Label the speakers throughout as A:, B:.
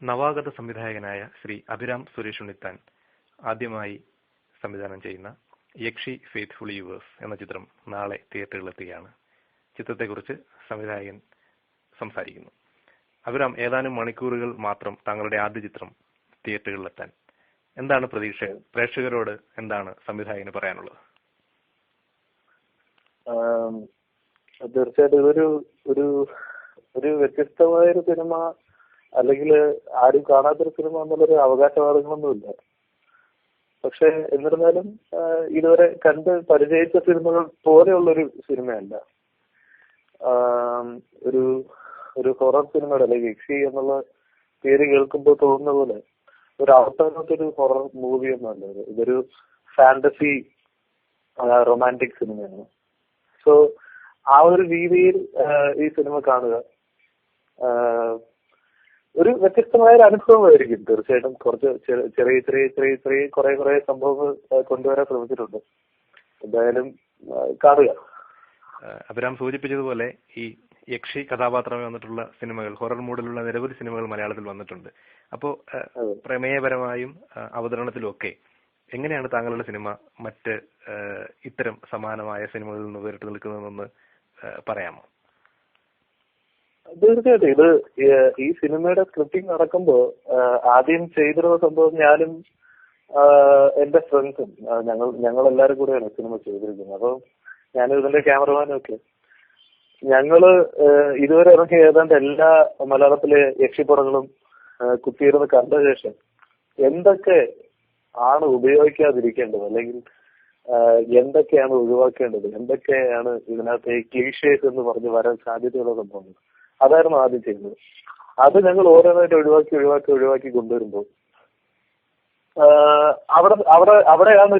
A: നവാഗത സംവിധായകനായ ശ്രീ അഭിരാം സുരേഷ് ഉണ്ണിത്താൻ ആദ്യമായി സംവിധാനം ചെയ്യുന്ന യക്ഷി ഫെയ്ത്ത്ഫുൾ യൂവേഴ്സ് എന്ന ചിത്രം നാളെ തിയേറ്ററുകളിലെത്തുകയാണ്. ചിത്രത്തെക്കുറിച്ച് സംവിധായകൻ സംസാരിക്കുന്നു. അഭിരാം, ഏതാനും മണിക്കൂറുകൾ മാത്രം താങ്കളുടെ ആദ്യ ചിത്രം തിയേറ്ററുകളിലെത്താൻ എന്താണ് പ്രതീക്ഷ? പ്രേക്ഷകരോട് എന്താണ് സംവിധായകന് പറയാനുള്ളത്?
B: തീർച്ചയായിട്ടും ഇതൊരു ഒരു ഒരു വ്യത്യസ്തമായൊരു സിനിമ, അല്ലെങ്കിൽ ആരും കാണാത്തൊരു സിനിമ എന്നുള്ളൊരു അവകാശവാദങ്ങളൊന്നുമില്ല. പക്ഷെ എന്നിരുന്നാലും ഇതുവരെ കണ്ട് പരിചയിച്ച സിനിമകൾ പോലെയുള്ളൊരു സിനിമയല്ല. ഒരു ഒരു ഹൊറർ സിനിമയുടെ, അല്ലെങ്കിൽ യക്ഷി എന്നുള്ള പേര് കേൾക്കുമ്പോൾ തോന്നുന്ന പോലെ ഒരു അവസാനത്തൊരു ഹൊറർ മൂവി ഒന്നുമല്ല ഇത്. ഇതൊരു ഫാന്റസി റൊമാൻറ്റിക് സിനിമയാണ്. സോ ആ ഒരു രീതിയിൽ ഈ സിനിമ കാണുക ഒരു വ്യത്യസ്തമായ ഒരു അനുഭവമായിരിക്കും. തീർച്ചയായിട്ടും കുറച്ച് ചെറിയ ചെറിയ ചെറിയ ചെറിയ കുറെ സംഭവങ്ങൾ കൊണ്ടുവരാൻ ശ്രമിച്ചിട്ടുണ്ട്. എന്തായാലും കാണുക.
A: അഭിരാം സൂചിപ്പിച്ചതുപോലെ ഈ യക്ഷി കഥാപാത്രമായി വന്നിട്ടുള്ള സിനിമകൾ, ഹൊറർ മൂഡിലുള്ള നിരവധി സിനിമകൾ മലയാളത്തിൽ വന്നിട്ടുണ്ട്. അപ്പോൾ പ്രമേയപരമായും അവതരണത്തിലും ഒക്കെ എങ്ങനെയാണ് താങ്കളുടെ സിനിമ മറ്റ് ഇത്തരം സമാനമായ സിനിമകളിൽ നിന്ന് വേറിട്ട് നിൽക്കുന്നതെന്ന് പറയാമോ?
B: തീർച്ചയായിട്ടും ഇത് ഈ സിനിമയുടെ സ്ക്രിപ്റ്റിംഗ് നടക്കുമ്പോൾ ആദ്യം ചെയ്തിരുന്ന സംഭവം ഞാനും എന്റെ ഫ്രണ്ട്സും ഞങ്ങൾ എല്ലാവരും കൂടെയാണ് സിനിമ ചെയ്തിരിക്കുന്നത്. അപ്പോൾ ഞാനും ഇതിന്റെ ക്യാമറമാനും ഒക്കെ ഞങ്ങള് ഇതുവരെ ഇറങ്ങിയ ഏതാണ്ട് എല്ലാ മലയാളത്തിലെ യക്ഷിപ്പടങ്ങളും കുത്തിയിരുന്ന് കണ്ട ശേഷം എന്തൊക്കെ ആണ് ഉപയോഗിക്കാതിരിക്കേണ്ടത്, അല്ലെങ്കിൽ എന്തൊക്കെയാണ് ഒഴിവാക്കേണ്ടത്, എന്തൊക്കെയാണ് ഇതിനകത്ത് ക്ലീഷേസ് എന്ന് പറഞ്ഞ് വരാൻ സാധ്യതയുള്ള സംഭവങ്ങൾ, അതായിരുന്നു ആദ്യം ചെയ്യുന്നത്. അത് ഞങ്ങൾ ഓരോന്നായിട്ട് ഒഴിവാക്കി കൊണ്ടുവരുമ്പോൾ അവിടെയാണ്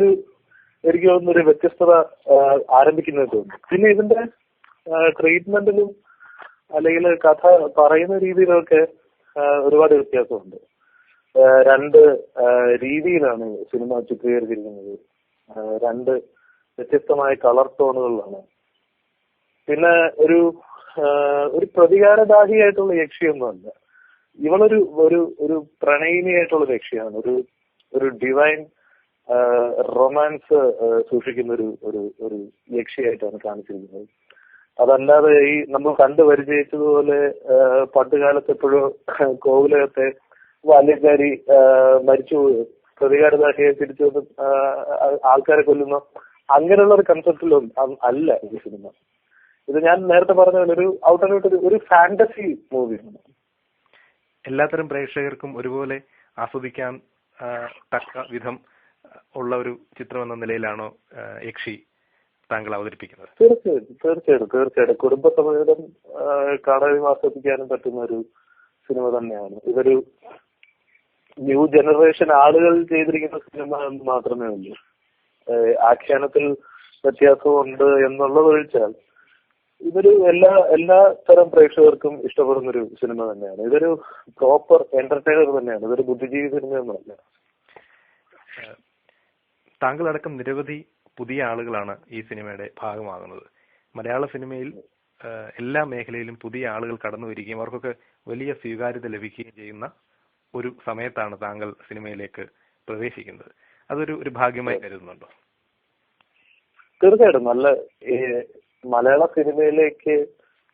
B: എനിക്ക് തോന്നുന്നൊരു വ്യത്യസ്തത ആരംഭിക്കുന്നത് തോന്നുന്നു. പിന്നെ ഇതിന്റെ ട്രീറ്റ്മെന്റിലും അല്ലെങ്കിൽ കഥ പറയുന്ന രീതിയിലൊക്കെ ഒരുപാട് വ്യത്യാസമുണ്ട്. രണ്ട് രീതിയിലാണ് സിനിമ ചിത്രീകരിച്ചിരിക്കുന്നത്. രണ്ട് വ്യത്യസ്തമായ കളർ ടോണുകളിലാണ്. പിന്നെ ഒരു പ്രതികാരദാഹിയായിട്ടുള്ള യക്ഷിയൊന്നുമല്ല. ഇവളൊരു ഒരു പ്രണയിനിയായിട്ടുള്ള യക്ഷിയാണ്. ഒരു ഡിവൈൻ റൊമാൻസ് സൂക്ഷിക്കുന്ന ഒരു യക്ഷിയായിട്ടാണ് കാണിച്ചിരിക്കുന്നത്. അതല്ലാതെ ഈ നമ്മൾ കണ്ടു പരിചയിച്ചതുപോലെ പണ്ടുകാലത്ത് എപ്പോഴും കോവിലകത്തെ ബാല്യക്കാരി മരിച്ചു പ്രതികാരദാഹിയെ തിരിച്ചു വന്ന് ആൾക്കാരെ കൊല്ലുന്ന അങ്ങനെയുള്ള ഒരു കൺസെപ്റ്റിലും അല്ല ഈ സിനിമ. ഇത് ഞാൻ നേരത്തെ പറഞ്ഞ പോലെ ഒരു ഔട്ട് ആൻഡ് ഔട്ട് ഒരു ഫാന്റസി മൂവിയാണ്.
A: എല്ലാത്തരം പ്രേക്ഷകർക്കും ഒരുപോലെ ആസ്വദിക്കാൻ തക്ക വിധം ഉള്ള ഒരു ചിത്രം എന്ന നിലയിലാണോ യക്ഷി താങ്കൾ അവതരിപ്പിക്കുന്നത്?
B: തീർച്ചയായിട്ടും കുടുംബസമേതം കാണാനും ആസ്വദിക്കാനും പറ്റുന്ന ഒരു സിനിമ തന്നെയാണ്. ഇതൊരു ന്യൂ ജനറേഷൻ ആളുകൾ ചെയ്തിരിക്കുന്ന സിനിമ എന്ന് മാത്രമേ ഉള്ളൂ. ആഖ്യാനത്തിൽ വ്യത്യാസമുണ്ട് എന്നുള്ളത് ഒഴിച്ചാൽ ഇതൊരു എല്ലാ തരം പ്രേക്ഷകർക്കും ഇഷ്ടപ്പെടുന്ന ഒരു സിനിമ തന്നെയാണ്. ഇതൊരു പ്രോപ്പർ എന്റർടൈനർ തന്നെയാണ്. ഇതൊരു ബുദ്ധിജീവി സിനിമയൊന്നുമല്ല.
A: താങ്കളടക്കം നിരവധി പുതിയ ആളുകളാണ് ഈ സിനിമയുടെ ഭാഗമാകുന്നത്. മലയാള സിനിമയിൽ എല്ലാ മേഖലയിലും പുതിയ ആളുകൾ കടന്നു വരികയും അവർക്കൊക്കെ വലിയ സ്വീകാര്യത ലഭിക്കുകയും ചെയ്യുന്ന ഒരു സമയത്താണ് താങ്കൾ സിനിമയിലേക്ക് പ്രവേശിക്കുന്നത്. അതൊരു ഭാഗ്യമായി കരുതുന്നുണ്ടോ?
B: തീർച്ചയായിട്ടും നല്ല മലയാള സിനിമയിലേക്ക്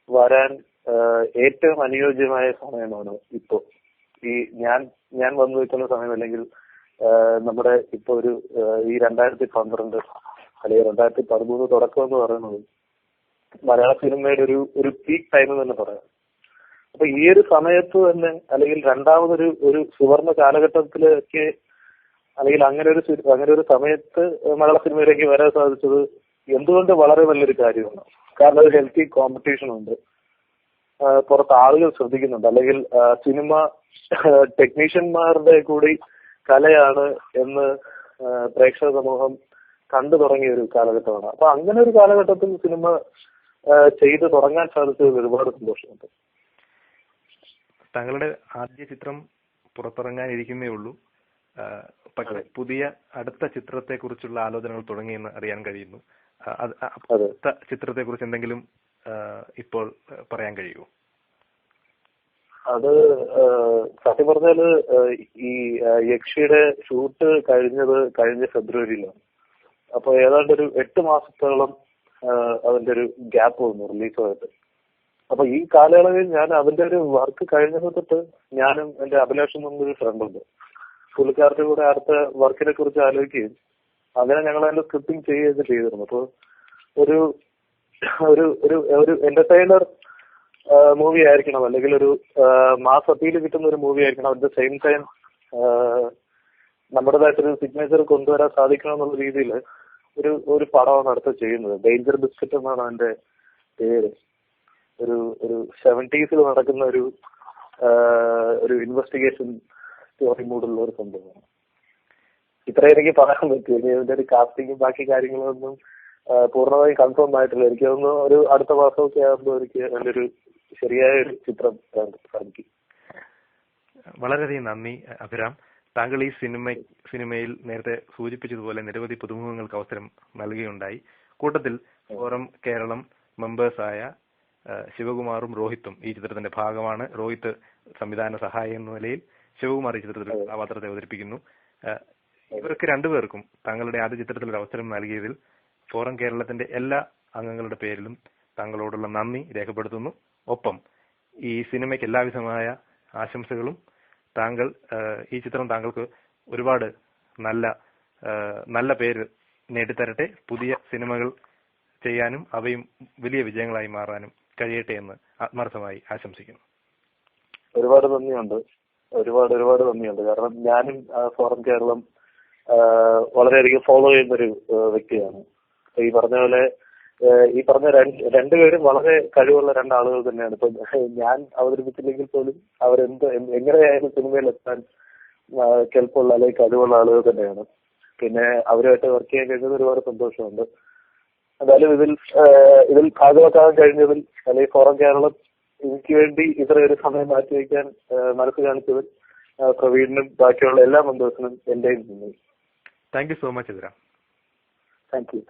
B: വരാൻ ഏറ്റവും അനുയോജ്യമായ സമയമാണ് ഇപ്പോ. ഈ ഞാൻ വന്നു നിൽക്കുന്ന സമയം, അല്ലെങ്കിൽ നമ്മുടെ ഇപ്പൊ ഈ 2012 അല്ലെങ്കിൽ 2013 തുടക്കം എന്ന് പറയുന്നത് മലയാള സിനിമയുടെ ഒരു പീക്ക് ടൈം തന്നെ പറയാം. അപ്പൊ ഈ ഒരു സമയത്ത് തന്നെ, അല്ലെങ്കിൽ രണ്ടാമതൊരു സുവർണ കാലഘട്ടത്തിലേക്ക്, അല്ലെങ്കിൽ അങ്ങനെ ഒരു സമയത്ത് മലയാള സിനിമയിലേക്ക് വരാൻ സാധിച്ചത് എന്തുകൊണ്ട് വളരെ നല്ലൊരു കാര്യമാണ്. കാരണം ഒരു ഹെൽത്തി കോമ്പറ്റീഷൻ ഉണ്ട്, പുറത്ത് ആളുകൾ ശ്രദ്ധിക്കുന്നുണ്ട്, അല്ലെങ്കിൽ സിനിമ ടെക്നീഷ്യന്മാരുടെ കൂടി കലയാണ് എന്ന് പ്രേക്ഷക സമൂഹം കണ്ടു തുടങ്ങിയ ഒരു കാലഘട്ടമാണ്. അപ്പൊ അങ്ങനെ ഒരു കാലഘട്ടത്തിൽ സിനിമ ചെയ്തു തുടങ്ങാൻ സാധിച്ചതിൽ ഒരുപാട് സന്തോഷമുണ്ട്.
A: താങ്കളുടെ ആദ്യ ചിത്രം പുറത്തിറങ്ങാനിരിക്കുന്നേ ഉള്ളൂ. പക്ഷെ പുതിയ അടുത്ത ചിത്രത്തെ കുറിച്ചുള്ള ആലോചനകൾ തുടങ്ങിയെന്ന് അറിയാൻ കഴിയുന്നു. അടുത്ത ചിത്രത്തെ കുറിച്ച് എന്തെങ്കിലും ഇപ്പോൾ പറയാൻ കഴിയുമോ?
B: അത് സത്യം പറഞ്ഞാല് ഈ യക്ഷിയുടെ ഷൂട്ട് കഴിഞ്ഞ ഫെബ്രുവരിയിലാണ്. അപ്പൊ ഏതാണ്ട് ഒരു 8 മാസത്തോളം അതിന്റെ ഒരു ഗ്യാപ്പ് വന്നു റിലീസുമായിട്ട്. അപ്പൊ ഈ കാലയളവിൽ ഞാൻ അതിന്റെ ഒരു വർക്ക് കഴിഞ്ഞത് തൊട്ട് ഞാനും എന്റെ അഭിലാഷം എന്നൊരു ഫ്രണ്ടുണ്ട്, പുള്ളിക്കാരുടെ കൂടെ അടുത്ത വർക്കിനെ കുറിച്ച് ആലോചിക്കുകയും അങ്ങനെ ഞങ്ങൾ അതിന്റെ സ്ക്രിപ്റ്റിംഗ് ചെയ്യുകയൊക്കെ ചെയ്തിരുന്നു. അപ്പൊ ഒരു ഒരു ഒരു ഒരു എന്റർടൈനർ മൂവി ആയിരിക്കണം, അല്ലെങ്കിൽ ഒരു മാസ് അപ്പീൽ കിട്ടുന്ന ഒരു മൂവി ആയിരിക്കണം. അറ്റ് ദ സെയിം ടൈം നമ്മുടേതായിട്ടൊരു സിഗ്നേച്ചർ കൊണ്ടുവരാൻ സാധിക്കണം എന്നുള്ള രീതിയിൽ ഒരു പടമാണ് അടുത്ത് ചെയ്യുന്നത്. ഡേഞ്ചർ ബിസ്ക്കറ്റ് എന്നാണ് അതിന്റെ പേര്. ഒരു 70s നടക്കുന്ന ഒരു ഇൻവെസ്റ്റിഗേഷൻ സ്റ്റോറി മൂഡുള്ള ഒരു സംഭവമാണ്. ഇത്രയും എനിക്ക് പറയാൻ പറ്റും. ഇനി ഇതിന്റെ ഒരു കാസ്റ്റിംഗും ബാക്കി കാര്യങ്ങളൊന്നും പൂർണ്ണമായും കൺഫേം ആയിട്ടില്ല. എനിക്ക് തോന്നുന്നു ഒരു അടുത്ത മാസമൊക്കെ ആകുമ്പോൾ എനിക്ക് അതിന്റെ ഒരു ശരിയായ ഒരു ചിത്രം സാധിക്കും.
A: വളരെയധികം നന്ദി അഭിരാം. താങ്കൾ ഈ സിനിമയിൽ നേരത്തെ സൂചിപ്പിച്ചതുപോലെ നിരവധി പുതുമുഖങ്ങൾക്ക് അവസരം നൽകുകയുണ്ടായി. കൂട്ടത്തിൽ ഫോറം കേരളം മെമ്പേഴ്സായ ശിവകുമാറും രോഹിത്തും ഈ ചിത്രത്തിന്റെ ഭാഗമാണ്. രോഹിത്ത് സംവിധാന സഹായി എന്ന നിലയിൽ, ശിവകുമാർ ഈ ചിത്രത്തിൽ കഥാപാത്രത്തെ അവതരിപ്പിക്കുന്നു. ഇവർക്ക് രണ്ടുപേർക്കും താങ്കളുടെ ആദ്യ ചിത്രത്തിൽ ഒരു അവസരം നൽകിയതിൽ ഫോറം കേരളത്തിന്റെ എല്ലാ അംഗങ്ങളുടെ പേരിലും താങ്കളോടുള്ള നന്ദി രേഖപ്പെടുത്തുന്നു. ഒപ്പം ഈ സിനിമയ്ക്ക് എല്ലാവിധമായ ആശംസകളും. ഈ ചിത്രം താങ്കൾക്ക് ഒരുപാട് നല്ല പേര് നേടിത്തരട്ടെ. പുതിയ സിനിമകൾ ചെയ്യാനും അവയും വലിയ വിജയങ്ങളായി മാറാനും കഴിയട്ടെ എന്ന് ആത്മാർത്ഥമായി ആശംസിക്കുന്നു.
B: ഒരുപാട് നന്ദിയുണ്ട്. ഒരുപാട് നന്ദിയുണ്ട്. കാരണം ഞാനും ഫോറം കേരളം വളരെയധികം ഫോളോ ചെയ്യുന്നൊരു വ്യക്തിയാണ്. ഈ പറഞ്ഞ പോലെ രണ്ടുപേരും വളരെ കഴിവുള്ള രണ്ടാളുകൾ തന്നെയാണ്. ഇപ്പൊ ഞാൻ അവതരിപ്പിച്ചില്ലെങ്കിൽ പോലും എങ്ങനെയായാലും സിനിമയിൽ എത്താൻ കെൽപ്പുള്ള അല്ലെങ്കിൽ കഴിവുള്ള ആളുകൾ തന്നെയാണ്. പിന്നെ അവരുമായിട്ട് വർക്ക് ചെയ്യാൻ കഴിഞ്ഞത് ഒരുപാട് സന്തോഷമുണ്ട്. എന്തായാലും ഇതിൽ ഭാഗമാക്കാൻ കഴിഞ്ഞതിൽ, അല്ലെങ്കിൽ ഫോറം കേരളം എനിക്ക് വേണ്ടി ഇത്രയൊരു സമയം മാറ്റിവെക്കാൻ മനസ്സ് കാണിച്ചതിൽ പ്രവീണിനും ബാക്കിയുള്ള എല്ലാ മെമ്പേഴ്സിനും എന്റെയും നന്ദി.
A: Thank you so much.
B: Thank you.